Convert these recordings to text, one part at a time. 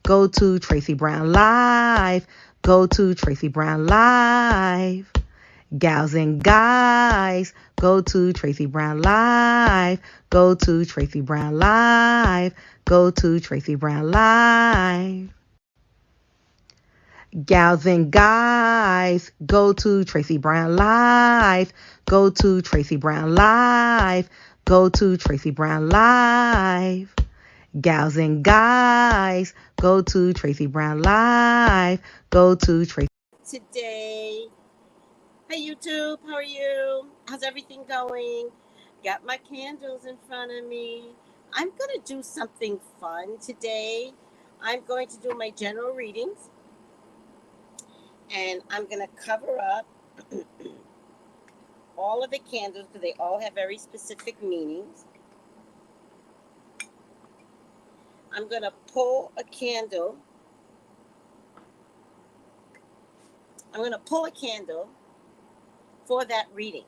Go to Tracey Brown Live. Go to Tracey Brown Live. Gals and guys, go to Tracey Brown Live. Go to Tracey Brown Live. Go to Tracey Brown Live. Gals and guys, go to Tracey Brown Live. Go to Tracey Brown Live. Go to Tracey Brown Live. Gals and guys, go to Tracey Brown Live. Go to Tracey. Today, hey YouTube, how are you? How's everything going? Got my candles in front of me. I'm gonna do something fun today. I'm going to do my general readings, and I'm gonna cover up all of the candles because they all have very specific meanings. I'm gonna pull a candle. I'm gonna pull a candle for that reading,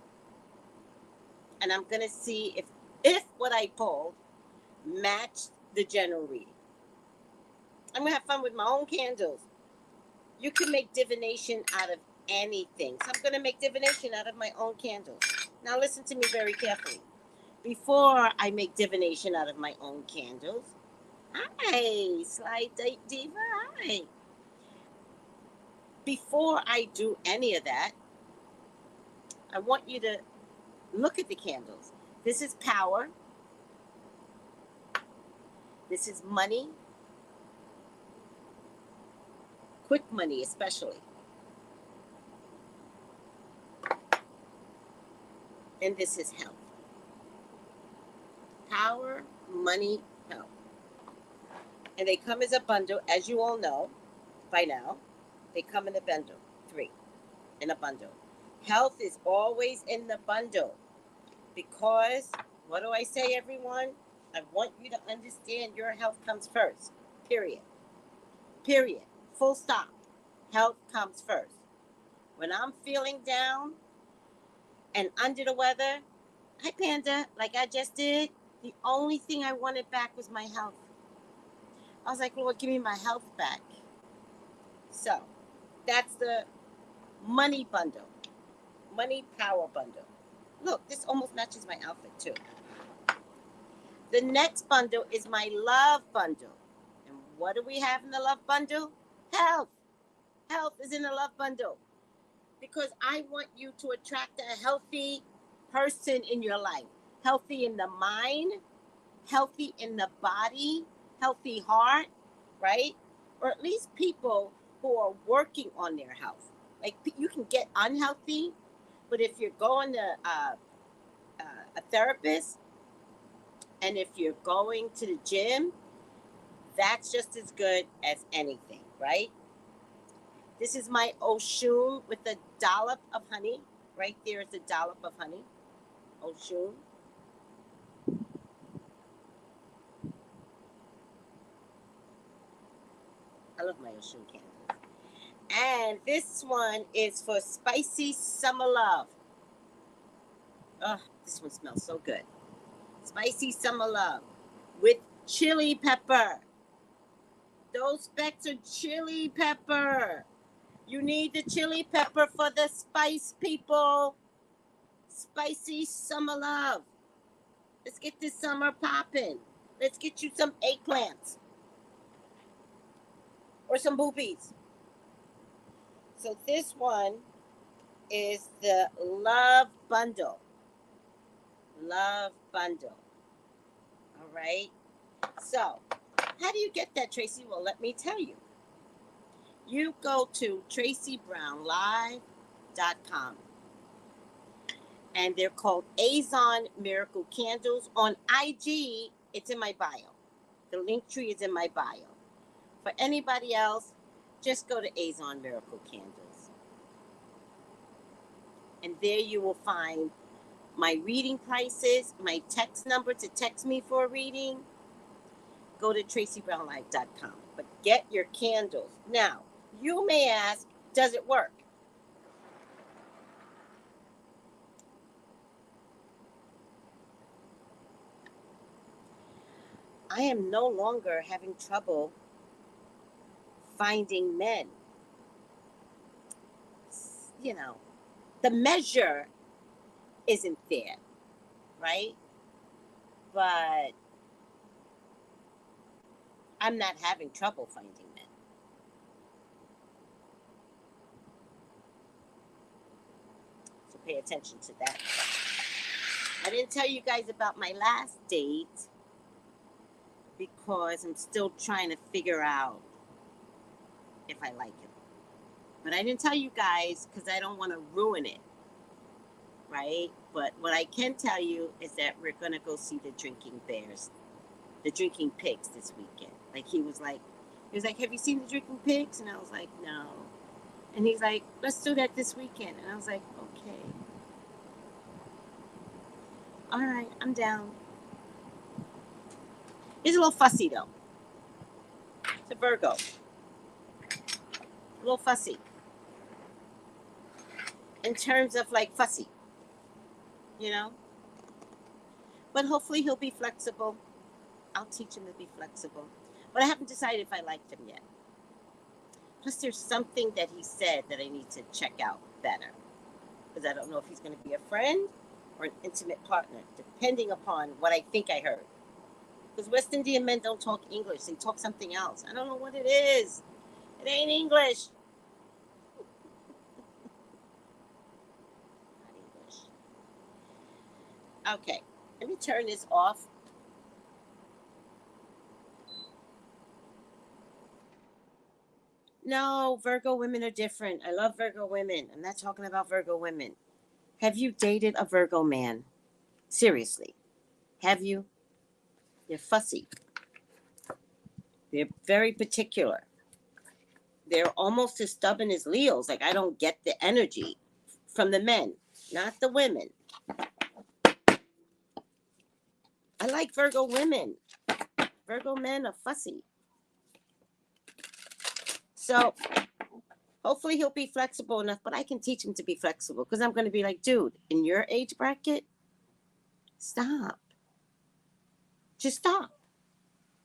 and I'm gonna see if what I pulled matched the general reading. I'm gonna have fun with my own candles. You can make divination out of anything, so I'm gonna make divination out of my own candles. Now listen to me very carefully. Before I make divination out of my own candles, hi, Sly Diva, hi. Before I do any of that, I want you to look at the candles. This is power. This is money. Quick money, especially. And this is health. Power, money, health. And they come as a bundle, as you all know by now. They come in a bundle, 3 in a bundle. Health is always in the bundle because, what do I say, everyone? I want you to understand your health comes first, period. Period. Full stop. Health comes first. When I'm feeling down and under the weather, hi Panda, like I just did, the only thing I wanted back was my health. I was like, Lord, give me my health back. So, that's the money bundle. Money power bundle. Look, this almost matches my outfit too. The next bundle is my love bundle. And what do we have in the love bundle? Health. Health is in the love bundle. Because I want you to attract a healthy person in your life. Healthy in the mind, healthy in the body, healthy heart, right? Or at least people who are working on their health. Like, you can get unhealthy, but if you're going to a therapist and if you're going to the gym, that's just as good as anything, right? This is my OSHUN with a dollop of honey. Right there is a dollop of honey. OSHUN. I love my OSHUN candles. And this one is for spicy summer love. Oh, this one smells so good. Spicy summer love with chili pepper. Those specks are chili pepper. You need the chili pepper for the spice, people. Spicy summer love. Let's get this summer popping. Let's get you some eggplants. Or some boobies. So this one is the love bundle. Love bundle. All right. So, how do you get that, Tracy? Well, let me tell you. You go to TraceyBrownlive.com. And they're called Azon Miracle Candles. On IG, it's in my bio. The link tree is in my bio. For anybody else, just go to Azon Miracle Candles. And there you will find my reading prices, my text number to text me for a reading. Go to TraceyBrownlive.com. But get your candles. Now, you may ask, does it work? I am no longer having trouble finding men. You know, the measure isn't there, right? But I'm not having trouble finding men. So pay attention to that. I didn't tell you guys about my last date because I'm still trying to figure out if I like him. But I didn't tell you guys because I don't want to ruin it, right? But what I can tell you is that we're going to go see the Drinking Bears, the Drinking Pigs this weekend. Like he was like, have you seen the Drinking Pigs? And I was like, no. And he's like, let's do that this weekend. And I was like, okay. All right, I'm down. He's a little fussy though. It's a Virgo. A little fussy. In terms of like fussy, you know? But hopefully he'll be flexible. I'll teach him to be flexible. But I haven't decided if I liked him yet. Plus there's something that he said that I need to check out better. Because I don't know if he's going to be a friend or an intimate partner, depending upon what I think I heard. Because West Indian men don't talk English. They talk something else. I don't know what it is. It ain't English. Not English. Okay. Let me turn this off. No, Virgo women are different. I love Virgo women. I'm not talking about Virgo women. Have you dated a Virgo man? Seriously. Have you? They're fussy. They're very particular. They're almost as stubborn as Leos. Like, I don't get the energy from the men, not the women. I like Virgo women. Virgo men are fussy. So hopefully he'll be flexible enough, but I can teach him to be flexible because I'm going to be like, dude, in your age bracket, stop. Just stop.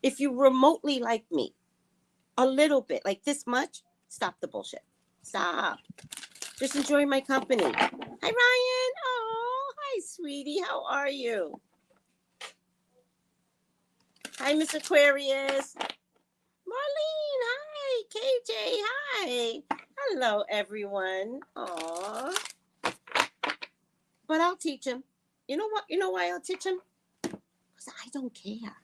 If you remotely like me, a little bit, like this much, stop the bullshit. Stop. Just enjoy my company. Hi, Ryan. Oh, hi, sweetie. How are you? Hi, Miss Aquarius. Marlene, hi. KJ, hi. Hello, everyone. Aw. But I'll teach him. You know what? You know why I'll teach him? Because I don't care.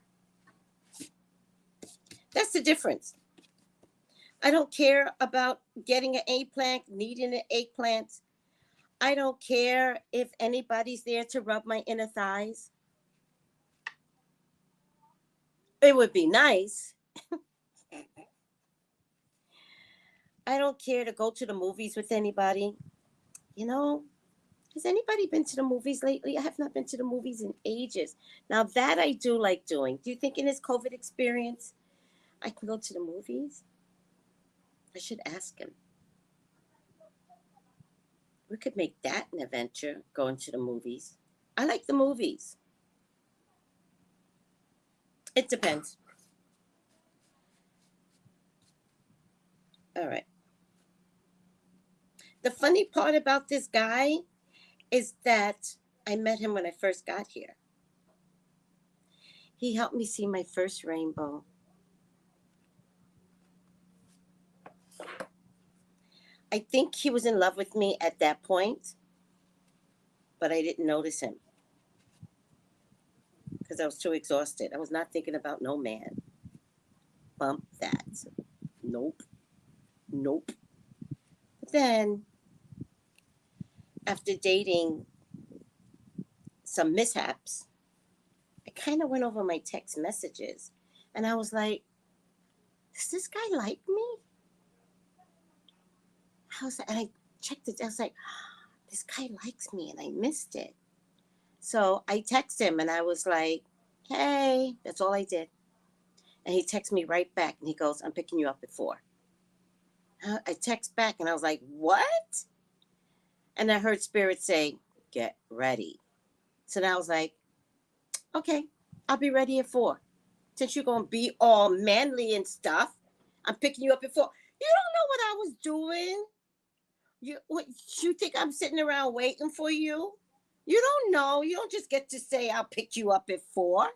That's the difference. I don't care about getting an eggplant, needing an eggplant. I don't care if anybody's there to rub my inner thighs. It would be nice. I don't care to go to the movies with anybody. You know, has anybody been to the movies lately? I have not been to the movies in ages. Now that I do like doing. Do you think in this COVID experience, I can go to the movies? I should ask him. We could make that an adventure, going to the movies. I like the movies. It depends. All right. The funny part about this guy is that I met him when I first got here. He helped me see my first rainbow. I think he was in love with me at that point, but I didn't notice him because I was too exhausted. I was not thinking about no man. Bump that. Nope. Nope. But then, after dating some mishaps, I kind of went over my text messages and I was like, does this guy like me? And I checked it. I was like, this guy likes me, and I missed it. So I texted him and I was like, hey, that's all I did. And he texted me right back and he goes, I'm picking you up at 4. I text back and I was like, what? And I heard Spirit say, get ready. So then I was like, okay, I'll be ready at 4. Since you're going to be all manly and stuff, I'm picking you up at 4. You don't know what I was doing. You think I'm sitting around waiting for you? You don't know. You don't just get to say I'll pick you up at 4.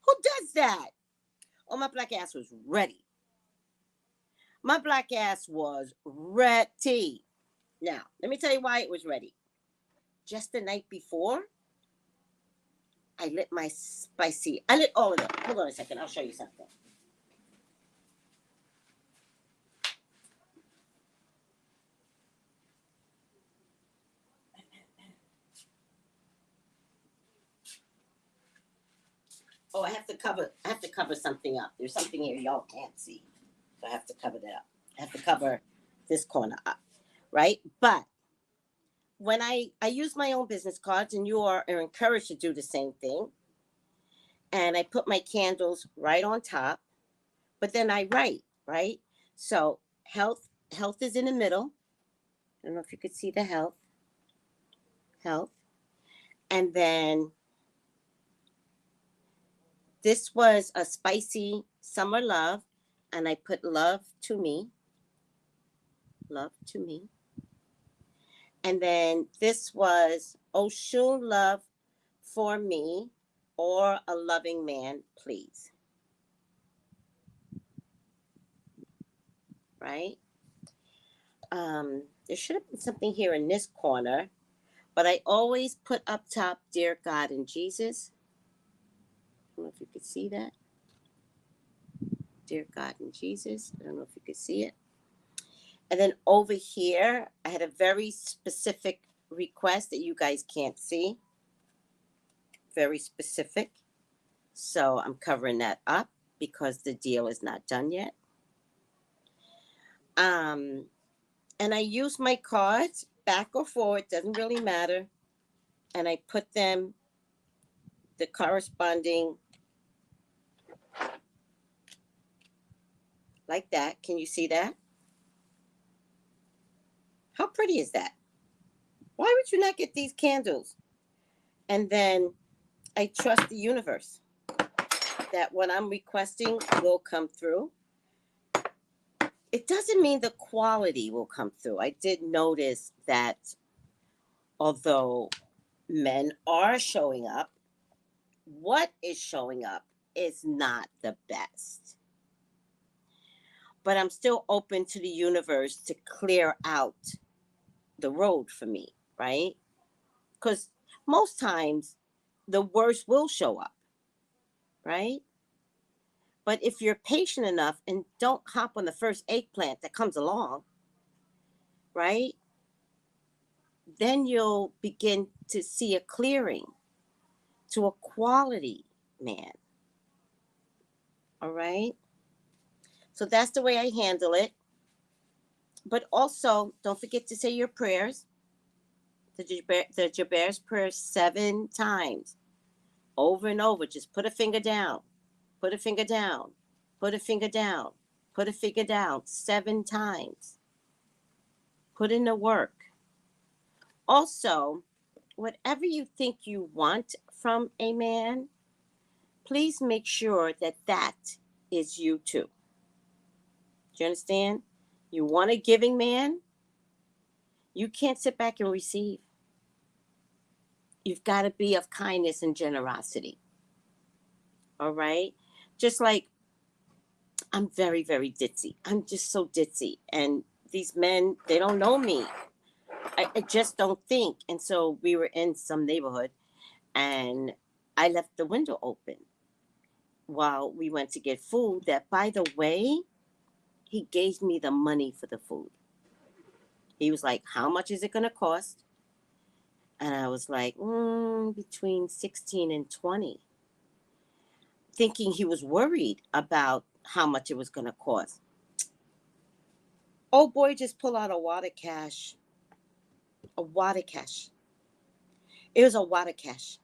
Who does that? Oh, my black ass was ready. My black ass was ready. Now, let me tell you why it was ready. Just the night before, I lit my spicy. I lit all of them. Hold on a second. I'll show you something. Oh, I have to cover something up. There's something here y'all can't see. So I have to cover that up. I have to cover this corner up. Right? But when I use my own business cards, and you are encouraged to do the same thing, and I put my candles right on top, but then I write, right? So health is in the middle. I don't know if you could see the health. And then this was a spicy summer love, and I put love to me. And then this was OSHUN love for me, or a loving man, please. Right? There should have been something here in this corner, but I always put up top, dear God and Jesus. I don't know if you could see that. Dear God and Jesus. I don't know if you could see it. And then over here, I had a very specific request that you guys can't see. Very specific. So I'm covering that up because the deal is not done yet. And I use my cards back or forward, doesn't really matter. And I put them the corresponding like that. Can you see that? How pretty is that? Why would you not get these candles? And then I trust the universe that what I'm requesting will come through. It doesn't mean the quality will come through. I did notice that although men are showing up, what is showing up is not the best. But I'm still open to the universe to clear out the road for me, right? Because most times the worst will show up, right? But if you're patient enough and don't hop on the first eggplant that comes along, right? Then you'll begin to see a clearing to a quality man. All right? So that's the way I handle it. But also, don't forget to say your prayers, the Jabez prayer 7 times, over and over. Just put a finger down, put a finger down, put a finger down, put a finger down 7 times. Put in the work. Also, whatever you think you want from a man, please make sure that that is you too. Do you understand? You want a giving man? You can't sit back and receive. You've got to be of kindness and generosity. All right? Just like I'm very, very ditzy. I'm just so ditzy. And these men, they don't know me. I just don't think. And so we were in some neighborhood, and I left the window open while we went to get food. That, by the way, he gave me the money for the food. He was like, how much is it going to cost? And I was like, between 16 and 20. Thinking he was worried about how much it was going to cost. Oh boy, just pull out a water cash. A water cash. It was a water cash.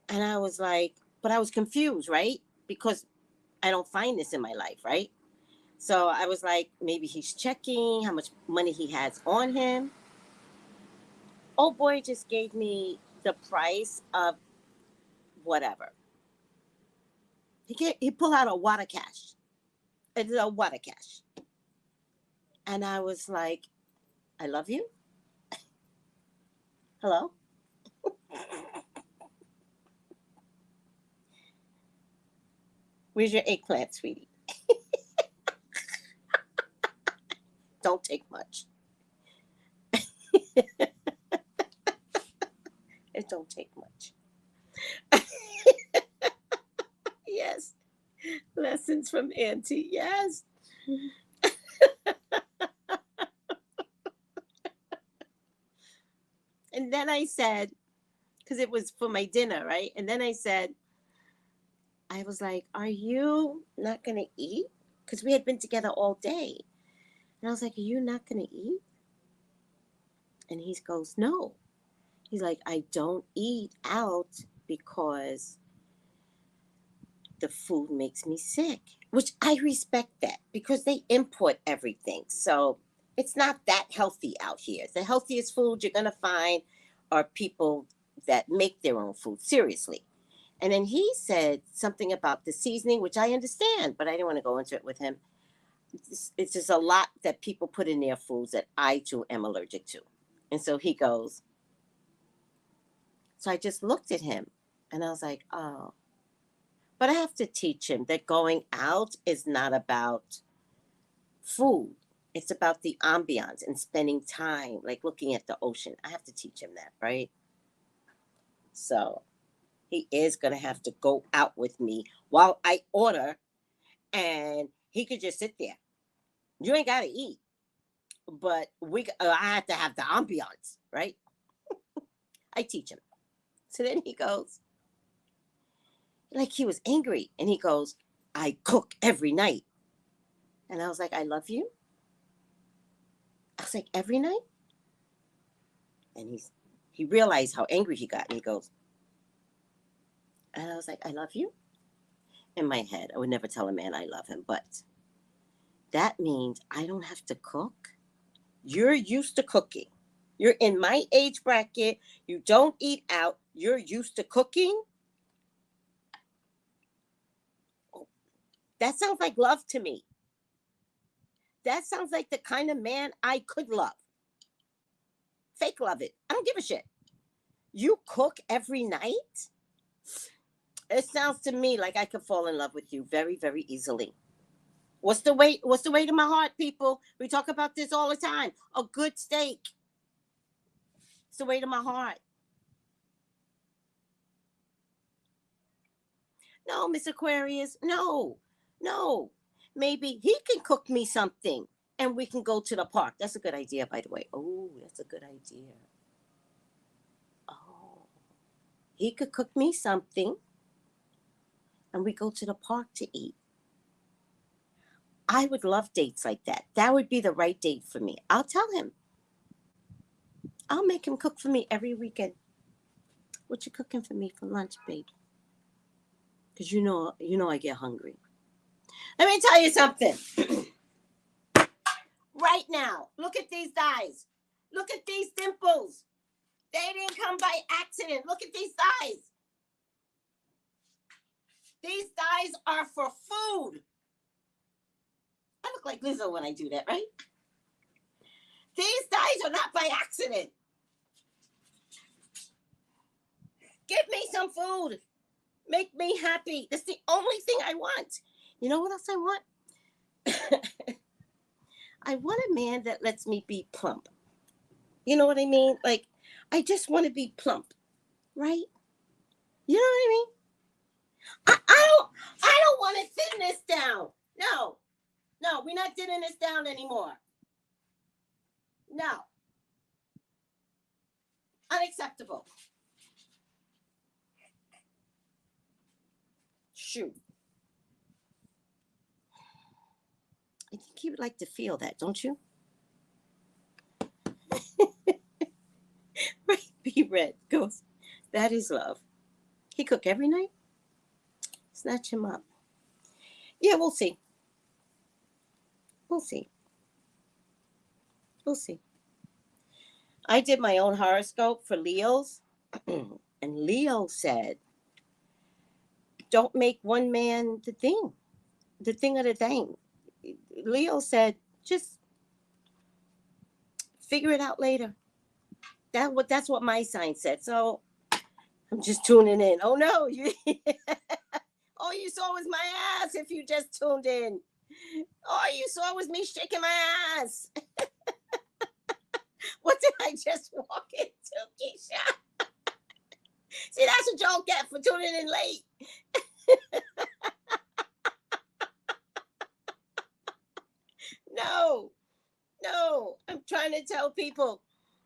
And I was like, but I was confused, right? Because I don't find this in my life, right? So I was like, maybe he's checking how much money he has on him. Oh boy, just gave me the price of whatever. He pulled out a water cash. It's a water cache. And I was like, I love you. Hello? Where's your eggplant, sweetie? Don't take much. It don't take much. Yes. Lessons from Auntie. Yes. And then I said, because it was for my dinner, right? And then I said, I was like, are you not going to eat? Because we had been together all day. And I was like, are you not going to eat? And he goes, no. He's like, I don't eat out because the food makes me sick, which I respect that because they import everything. So it's not that healthy out here. The healthiest food you're going to find are people that make their own food, seriously. And then he said something about the seasoning, which I understand, but I didn't want to go into it with him. It's just a lot that people put in their foods that I too am allergic to. And so he goes, so I just looked at him and I was like, oh, but I have to teach him that going out is not about food. It's about the ambiance and spending time, like looking at the ocean. I have to teach him that, right? So he is going to have to go out with me while I order, and he could just sit there. You ain't got to eat, but I have to have the ambiance, right? I teach him. So then he goes, like he was angry, and he goes, I cook every night. And I was like, I love you. I was like, every night? And he realized how angry he got, and he goes, and I was like, I love you. In my head, I would never tell a man I love him, but that means I don't have to cook. You're used to cooking. You're in my age bracket. You don't eat out. You're used to cooking. That sounds like love to me. That sounds like the kind of man I could love. Fake love it. I don't give a shit. You cook every night? It sounds to me like I could fall in love with you very, very easily. What's the weight of my heart, people? We talk about this all the time. A good steak. It's the weight of my heart. No, Miss Aquarius. No. Maybe he can cook me something and we can go to the park. That's a good idea, by the way. Oh, that's a good idea. Oh, he could cook me something and we go to the park to eat. I would love dates like that. That would be the right date for me. I'll tell him. I'll make him cook for me every weekend. What you cooking for me for lunch, babe? Because you know I get hungry. Let me tell you something. Right now, look at these thighs. Look at these dimples. They didn't come by accident. Look at these thighs. These thighs are for food. I look like Lizzo when I do that, right? These thighs are not by accident. Give me some food. Make me happy. That's the only thing I want. You know what else I want? I want a man that lets me be plump. You know what I mean? Like, I just want to be plump, right? You know what I mean? I don't want to thin this down. No, we're not thinning this down anymore. No. Unacceptable. Shoot. I think he would like to feel that, don't you? Right, be red. Goes, that is love. He cook every night? Snatch him up. Yeah, we'll see. We'll see. I did my own horoscope for Leos, and Leo said, don't make one man the thing of the thing. Leo said, just figure it out later. That's what my sign said. So I'm just tuning in. Oh no, you all you saw was my ass if you just tuned in. All you saw was me shaking my ass. What did I just walk into, Keisha? See, that's what y'all get for tuning in late. No, I'm trying to tell people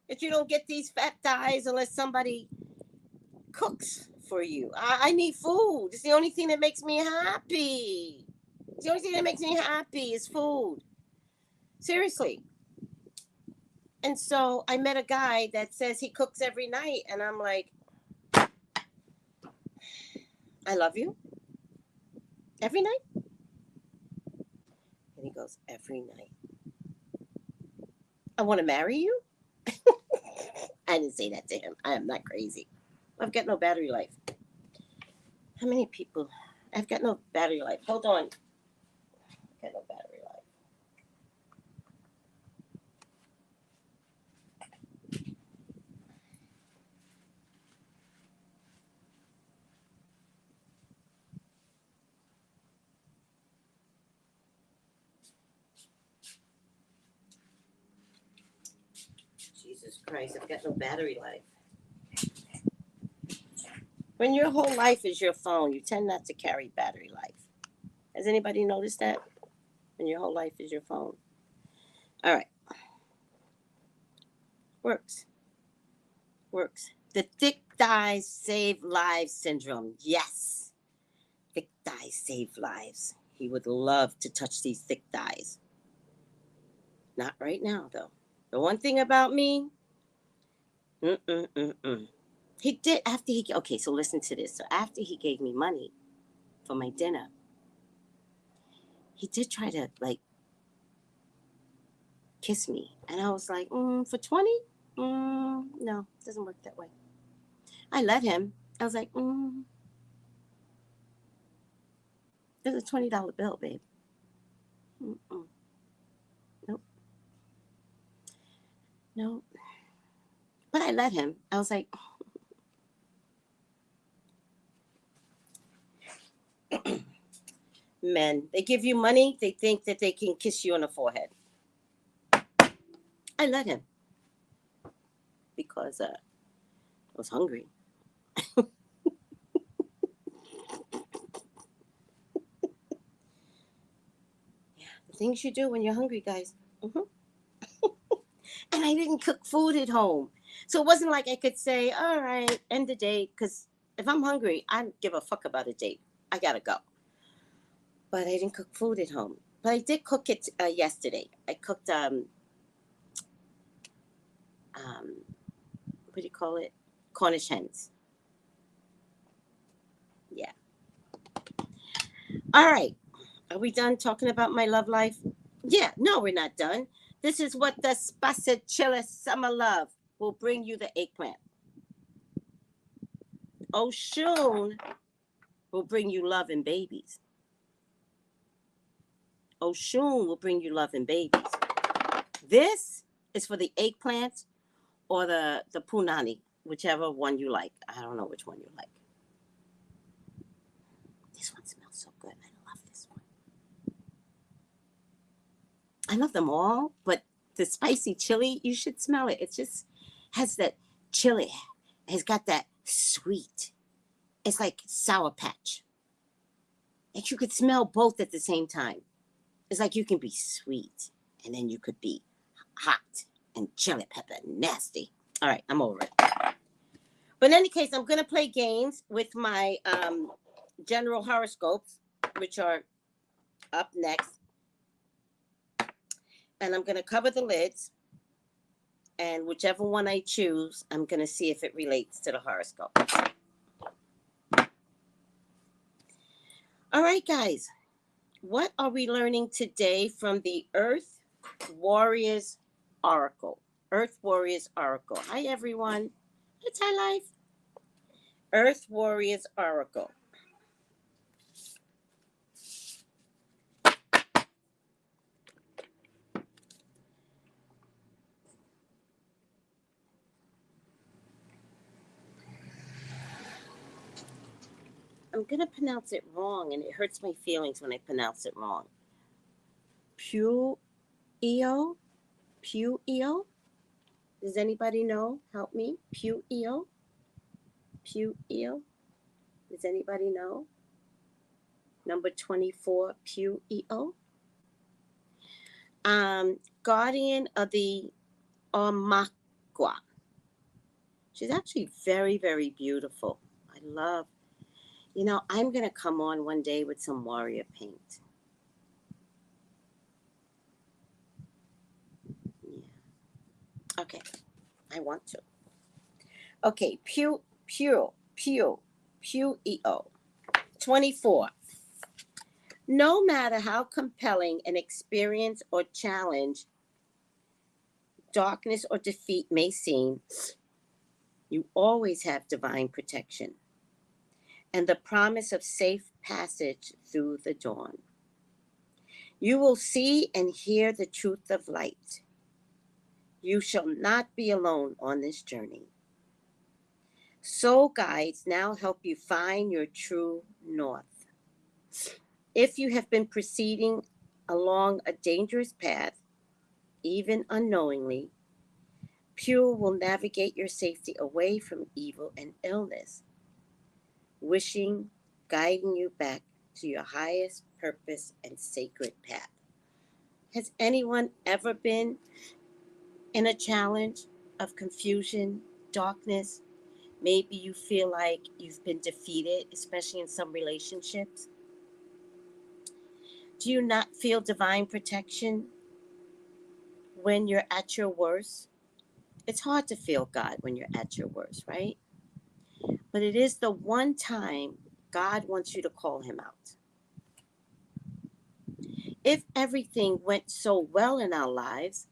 that you don't get these fat thighs unless somebody cooks for you. I need food. It's the only thing that makes me happy. It's the only thing that makes me happy is food. Seriously. And so I met a guy that says he cooks every night, and I'm like, I love you. Every night? And he goes, every night. I want to marry you? I didn't say that to him. I am not crazy. I've got no battery life. How many people? I've got no battery life. Hold on. I've got no battery life. Jesus Christ, I've got no battery life. When your whole life is your phone, you tend not to carry battery life. Has anybody noticed that? When your whole life is your phone. All right. Works. The thick thighs save lives syndrome. Yes. Thick thighs save lives. He would love to touch these thick thighs. Not right now, though. The one thing about me, he did after he, okay, so listen to this. So after he gave me money for my dinner, he did try to like kiss me. And I was like, for 20? No, it doesn't work that way. I let him. I was like, there's a $20 bill, babe. Nope. But I let him. I was like, men, they give you money, they think that they can kiss you on the forehead. I let him because I was hungry. Yeah, the things you do when you're hungry, guys. And I didn't cook food at home. So it wasn't like I could say, all right, end the date. Because if I'm hungry, I don't give a fuck about a date. I got to go. But I didn't cook food at home. But I did cook it yesterday. I cooked, what do you call it? Cornish hens. Yeah. All right. Are we done talking about my love life? Yeah. No, we're not done. This is what the Spasa Chilla Summer Love will bring you the eggplant. OSHUN will bring you love and babies. OSHUN will bring you love and babies. This is for the eggplant or the punani, whichever one you like. I don't know which one you like. This one smells so good. I love this one. I love them all, but the spicy chili, you should smell it. It just has that chili. It's got that sweet. It's like Sour Patch. And you could smell both at the same time. It's like you can be sweet and then you could be hot and chili pepper nasty. All right, I'm over it. But in any case, I'm going to play games with my general horoscopes, which are up next. And I'm going to cover the lids. And whichever one I choose, I'm going to see if it relates to the horoscope. All right, guys. What are we learning today from the Earth Warriors Oracle? Earth Warriors Oracle. Hi, everyone. It's High Life. Earth Warriors Oracle. I'm going to pronounce it wrong, and it hurts my feelings when I pronounce it wrong. Puio? Puio? Does anybody know? Help me. Puio? Puio? Does anybody know? Number 24, Puio. Guardian of the Omakwa. She's actually very, very beautiful. I love, I'm going to come on one day with some warrior paint. Yeah. Okay. I want to. Okay. Puio. 24. No matter how compelling an experience or challenge, darkness or defeat may seem, you always have divine protection and the promise of safe passage through the dawn. You will see and hear the truth of light. You shall not be alone on this journey. Soul guides now help you find your true north. If you have been proceeding along a dangerous path, even unknowingly, Pure will navigate your safety away from evil and illness, guiding you back to your highest purpose and sacred path. Has anyone ever been in a challenge of confusion, darkness? Maybe you feel like you've been defeated, especially in some relationships. Do you not feel divine protection when you're at your worst? It's hard to feel God when you're at your worst, right? But it is the one time God wants you to call him out. If everything went so well in our lives,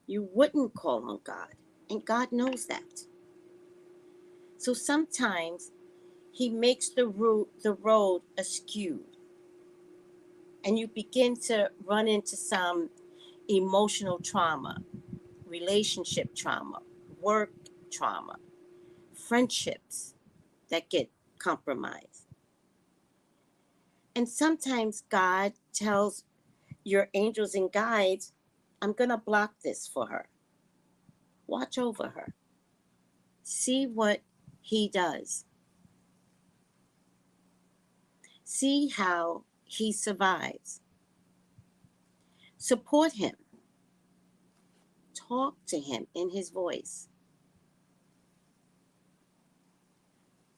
you wouldn't call on God, and God knows that. So sometimes he makes the road askew, and you begin to run into some emotional trauma, relationship trauma, work trauma, friendships that get compromised. And sometimes God tells your angels and guides, I'm going to block this for her. Watch over her. See what he does. See how he survives. Support him. Talk to him in his voice.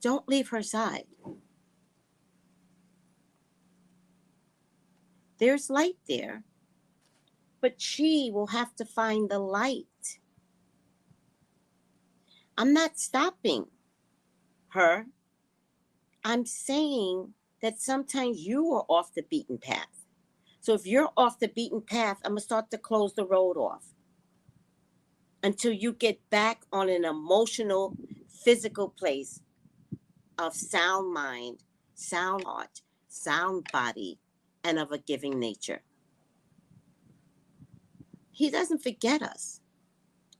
Don't leave her side. There's light there, but she will have to find the light. I'm not stopping her. I'm saying that sometimes you are off the beaten path. So if you're off the beaten path, I'm going to start to close the road off until you get back on an emotional, physical place of sound mind, sound heart, sound body, and of a giving nature. He doesn't forget us.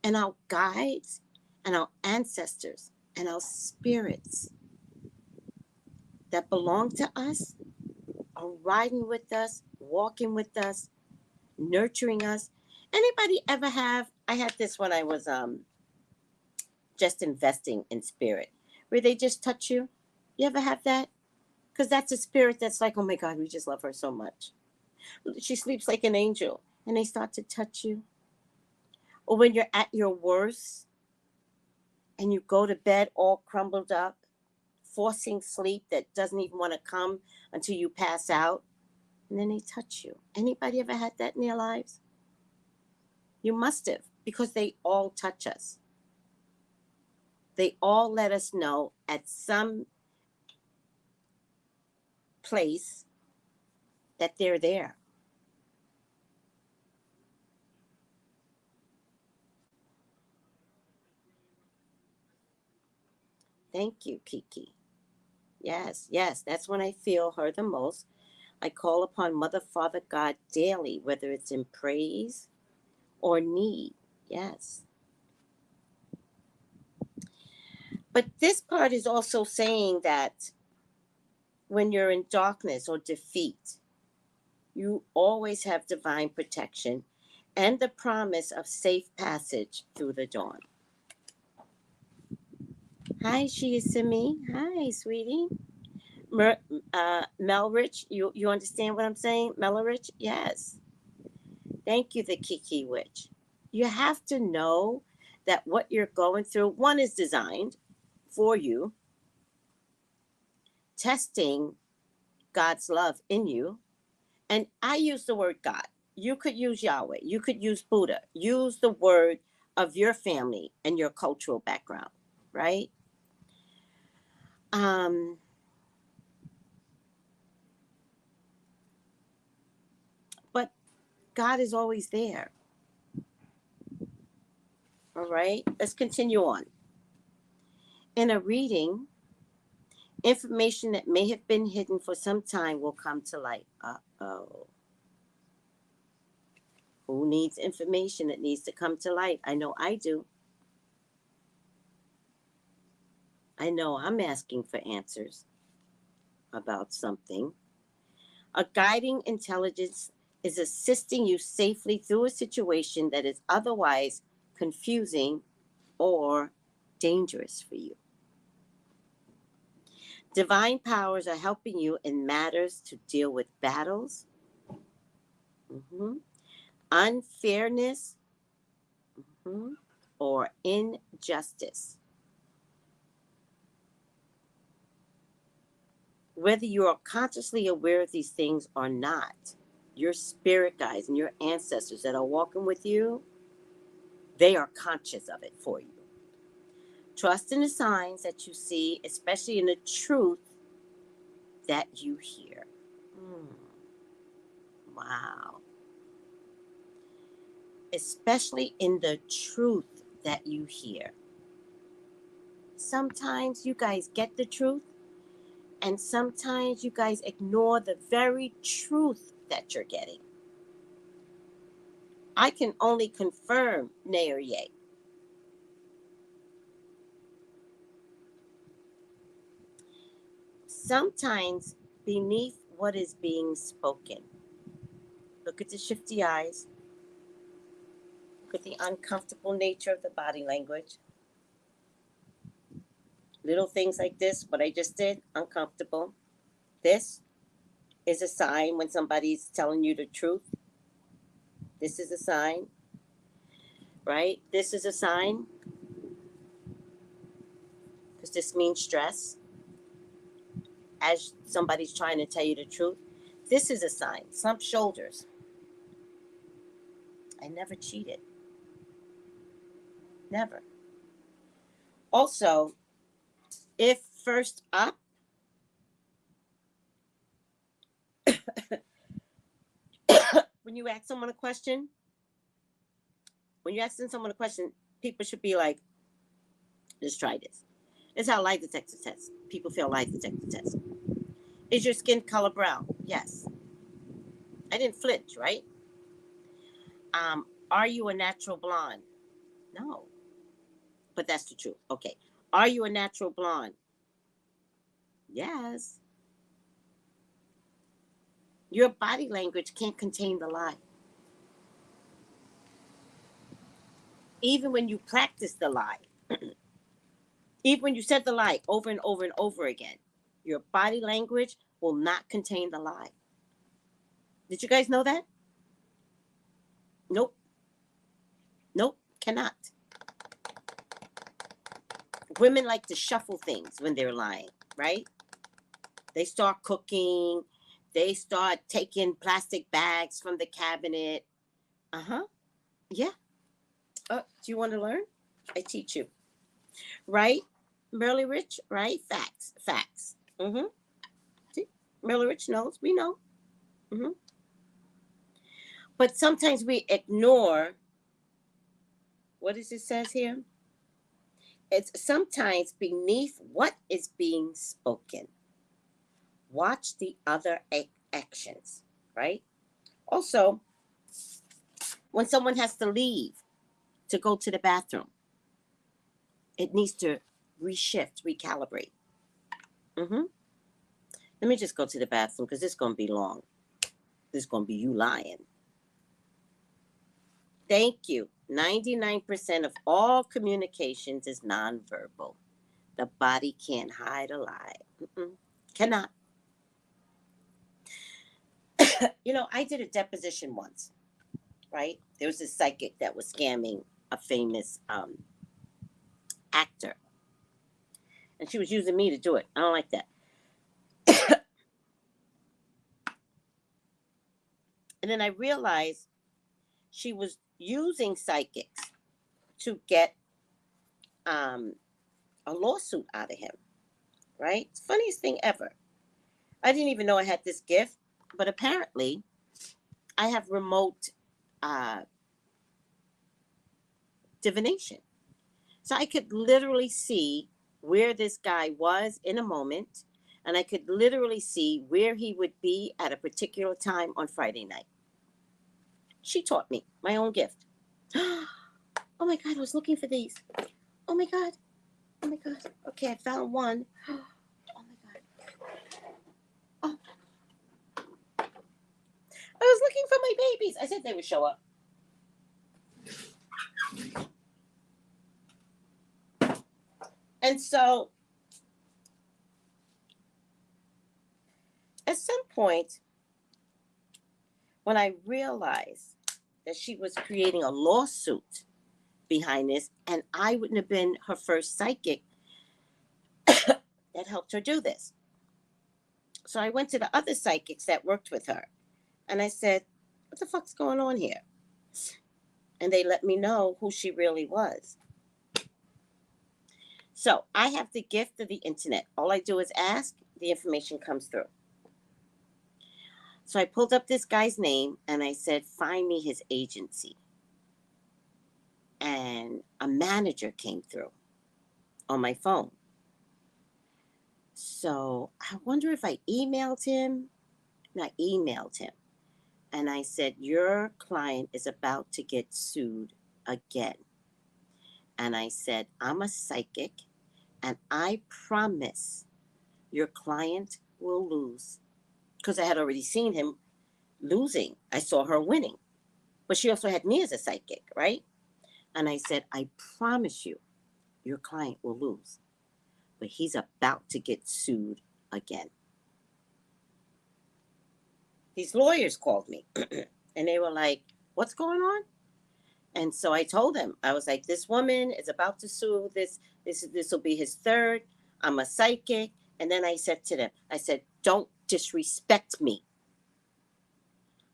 And our guides and our ancestors and our spirits that belong to us are riding with us, walking with us, nurturing us. Anybody ever have, I had this when I was just investing in spirit, where they just touch you? You ever have that? Because that's a spirit that's like, oh my God, we just love her so much. She sleeps like an angel. And they start to touch you. Or when you're at your worst and you go to bed all crumbled up, forcing sleep that doesn't even want to come until you pass out. And then they touch you. Anybody ever had that in their lives? You must have, because they all touch us. They all let us know at some place that they're there. Thank you, Kiki. Yes, that's when I feel her the most. I call upon Mother, Father, God daily, whether it's in praise or need. Yes. But this part is also saying that when you're in darkness or defeat, you always have divine protection and the promise of safe passage through the dawn. Hi, Shiasimi. Hi, sweetie. Melrich, you understand what I'm saying? Melrich? Yes. Thank you, the Kiki Witch. You have to know that what you're going through, one is designed for you, testing God's love in you. And I use the word God. You could use Yahweh. You could use Buddha. Use the word of your family and your cultural background, right? But God is always there. All right, let's continue on. In a reading, information that may have been hidden for some time will come to light. Uh-oh. Who needs information that needs to come to light? I know I do. I know I'm asking for answers about something. A guiding intelligence is assisting you safely through a situation that is otherwise confusing or dangerous for you. Divine powers are helping you in matters to deal with battles, unfairness, or injustice. Whether you are consciously aware of these things or not, your spirit guides and your ancestors that are walking with you, they are conscious of it for you. Trust in the signs that you see, especially in the truth that you hear. Wow. Especially in the truth that you hear. Sometimes you guys get the truth, and sometimes you guys ignore the very truth that you're getting. I can only confirm nay or yay. Sometimes beneath what is being spoken, look at the shifty eyes, look at the uncomfortable nature of the body language. Little things like this, what I just did, uncomfortable. This is a sign when somebody's telling you the truth. This is a sign, right? This is a sign, because this means stress. As somebody's trying to tell you the truth, this is a sign. Slump shoulders. I never cheated. Never. Also, if first up, when you ask someone a question, people should be like, let's try this. This is how lie detector tests. People fail lie detector tests. Is your skin color brown? Yes. I didn't flinch, right? Are you a natural blonde? No. But that's the truth. Okay. Are you a natural blonde? Yes. Your body language can't contain the lie. Even when you practice the lie, even when you said the lie over and over and over again, your body language will not contain the lie. Did you guys know that? Nope. Nope, cannot. Women like to shuffle things when they're lying, right? They start cooking. They start taking plastic bags from the cabinet. Yeah. Do you want to learn? I teach you. Right? Merle Rich, right? Facts. See? Merle Rich knows. We know. But sometimes we ignore, what does it says here? It's sometimes beneath what is being spoken. Watch the other actions, right? Also, when someone has to leave to go to the bathroom, it needs to reshift, recalibrate. And Let me just go to the bathroom because this is going to be long. This is going to be you lying. Thank you. 99% of all communications is nonverbal. The body can't hide a lie. Cannot. You know, I did a deposition once, right? There was a psychic that was scamming a famous actor. And she was using me to do it. I don't like that. And then I realized she was using psychics to get a lawsuit out of him, right? It's the funniest thing ever. I didn't even know I had this gift, but apparently I have remote divination. So I could literally see where this guy was in a moment, and I could literally see where he would be at a particular time on Friday night. She taught me my own gift. Oh my God, I was looking for these. Oh my God. Oh my God. Okay, I found one. Oh my God. Oh. I was looking for my babies. I said they would show up. And so, at some point, when I realized that she was creating a lawsuit behind this, and I wouldn't have been her first psychic that helped her do this. So I went to the other psychics that worked with her, and I said, what the fuck's going on here? And they let me know who she really was. So I have the gift of the internet. All I do is ask, the information comes through. So I pulled up this guy's name and I said, find me his agency. And a manager came through on my phone. So I wonder if I emailed him. And I emailed him. And I said, your client is about to get sued again. And I said, I'm a psychic, and I promise your client will lose. Because I had already seen him losing. I saw her winning. But she also had me as a psychic, right? And I said, I promise you, your client will lose. But he's about to get sued again. These lawyers called me. And they were like, what's going on? And so I told them, I was like, this woman is about to sue. This will be his third. I'm a psychic. And then I said to them, I said, don't disrespect me.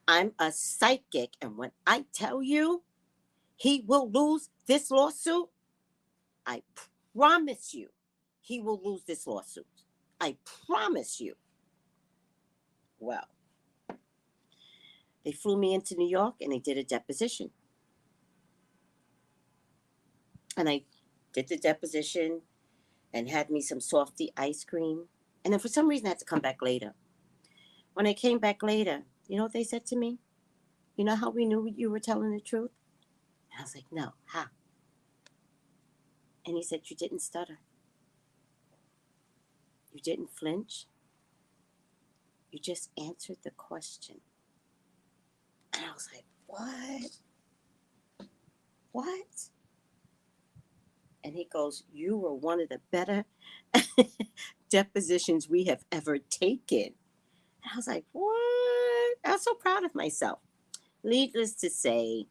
I'm a psychic. And when I tell you he will lose this lawsuit, I promise you he will lose this lawsuit. I promise you. Well, they flew me into New York and they did a deposition. And I did the deposition and had me some softy ice cream. And then for some reason I had to come back later. When I came back later, you know what they said to me? You know how we knew you were telling the truth? And I was like, no, how? And he said, you didn't stutter. You didn't flinch. You just answered the question. And I was like, what? What? And he goes, you were one of the better depositions we have ever taken. And I was like, what? I was so proud of myself. Needless to say,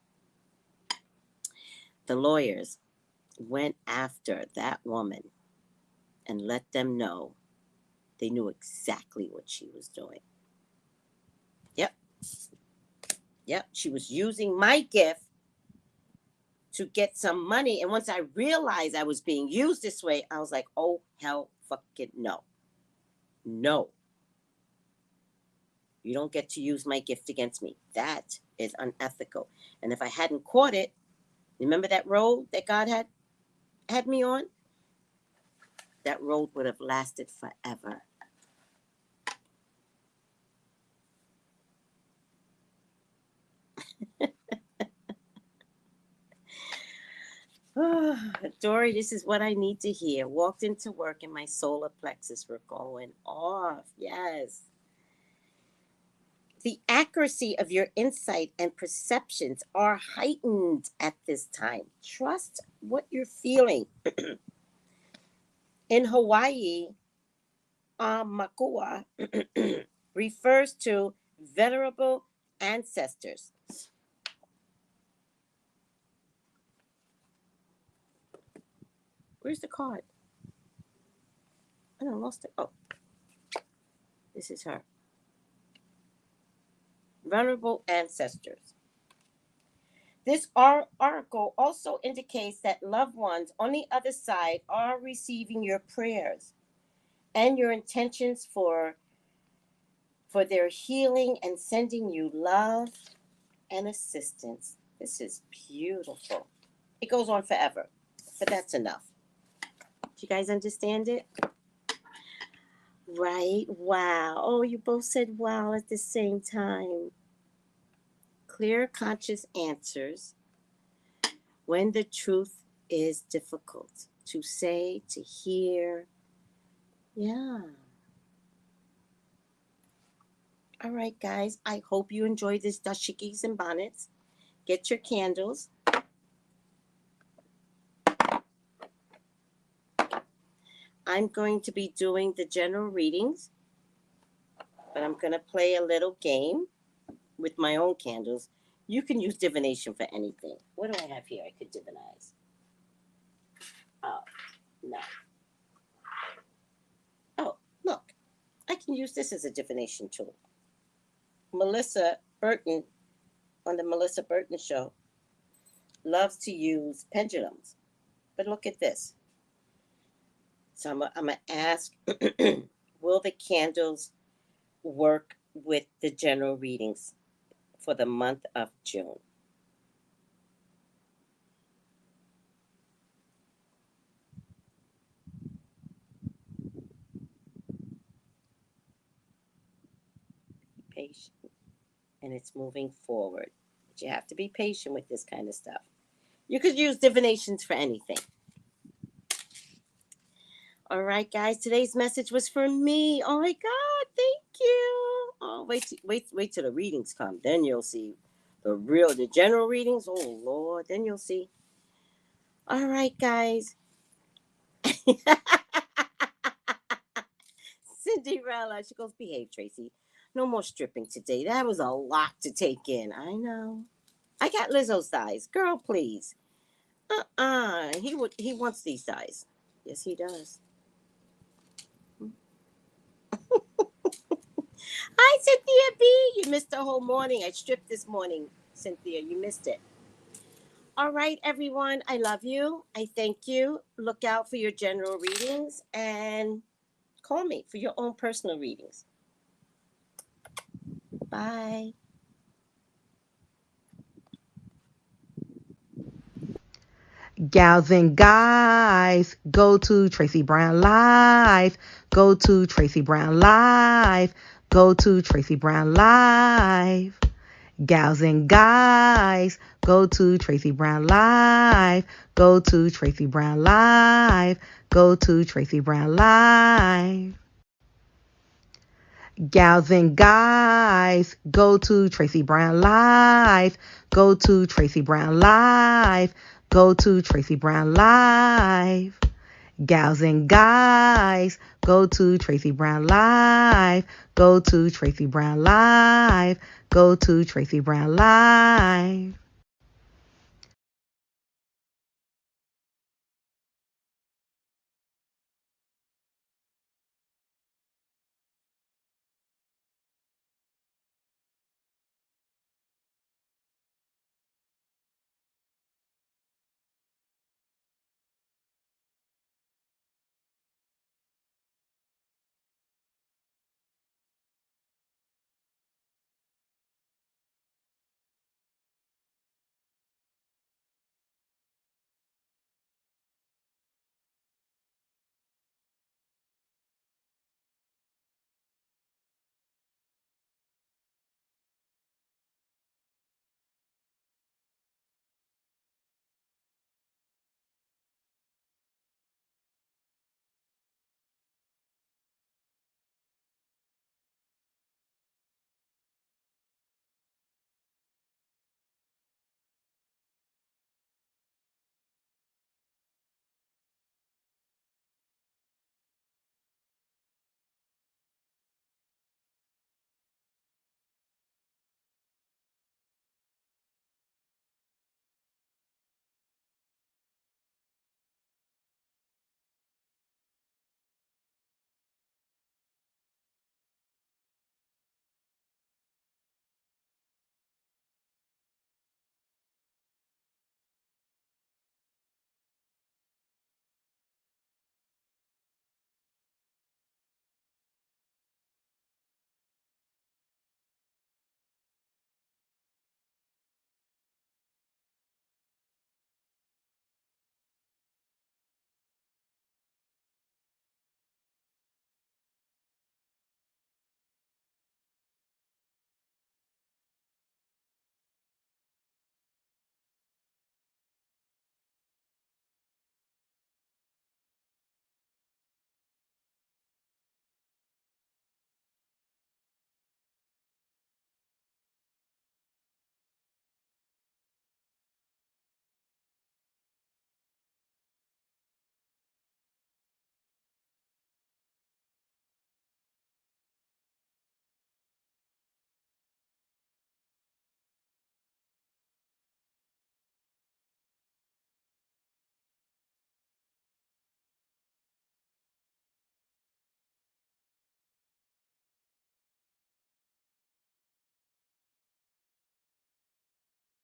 the lawyers went after that woman and let them know they knew exactly what she was doing. Yep. She was using my gift to get some money. And once I realized I was being used this way, I was like, oh, hell fucking no. No. You don't get to use my gift against me. That is unethical. And if I hadn't caught it, remember that road that God had me on? That road would have lasted forever. Dory, this is what I need to hear. Walked into work and my solar plexus were going off. Yes. The accuracy of your insight and perceptions are heightened at this time. Trust what you're feeling. In Hawaii, Makua refers to venerable ancestors. Where's the card? I lost it. Oh, this is her. Venerable ancestors. This oracle also indicates that loved ones on the other side are receiving your prayers and your intentions for their healing and sending you love and assistance. This is beautiful. It goes on forever, but that's enough. Do you guys understand it? Right? Wow. Oh, you both said wow at the same time. Clear, conscious answers when the truth is difficult to say, to hear. Yeah. All right, guys. I hope you enjoyed this Dashikis and Bonnets. Get your candles. I'm going to be doing the general readings, but I'm going to play a little game with my own candles. You can use divination for anything. What do I have here I could divinize? Oh, no. Oh, look. I can use this as a divination tool. Melissa Burton, on the Melissa Burton show, loves to use pendulums. But look at this. So I'm going to ask, will the candles work with the general readings for the month of June? Patient. And it's moving forward. But you have to be patient with this kind of stuff. You could use divinations for anything. All right, guys. Today's message was for me. Oh my God, thank you. Oh, wait till the readings come. Then you'll see the general readings. Oh Lord, then you'll see. All right, guys. Cinderella, she goes, behave, Tracy. No more stripping today. That was a lot to take in. I know. I got Lizzo's thighs. Girl, please. He wants these thighs. Yes, he does. Hi, Cynthia B. You missed the whole morning. I stripped this morning, Cynthia. You missed it. All right, everyone. I love you. I thank you. Look out for your general readings and call me for your own personal readings. Bye. Gals and guys, go to Tracey Brown Live. Go to Tracey Brown Live. Go to Tracey Brown Live. Gals and guys, go to Tracey Brown Live. Go to Tracey Brown Live. Go to Tracey Brown Live. Gals and guys, go to Tracey Brown Live. Go to Tracey Brown Live. Go to Tracey Brown Live. Gals and guys, go to Tracey Brown Live. Go to Tracey Brown Live. Go to Tracey Brown Live.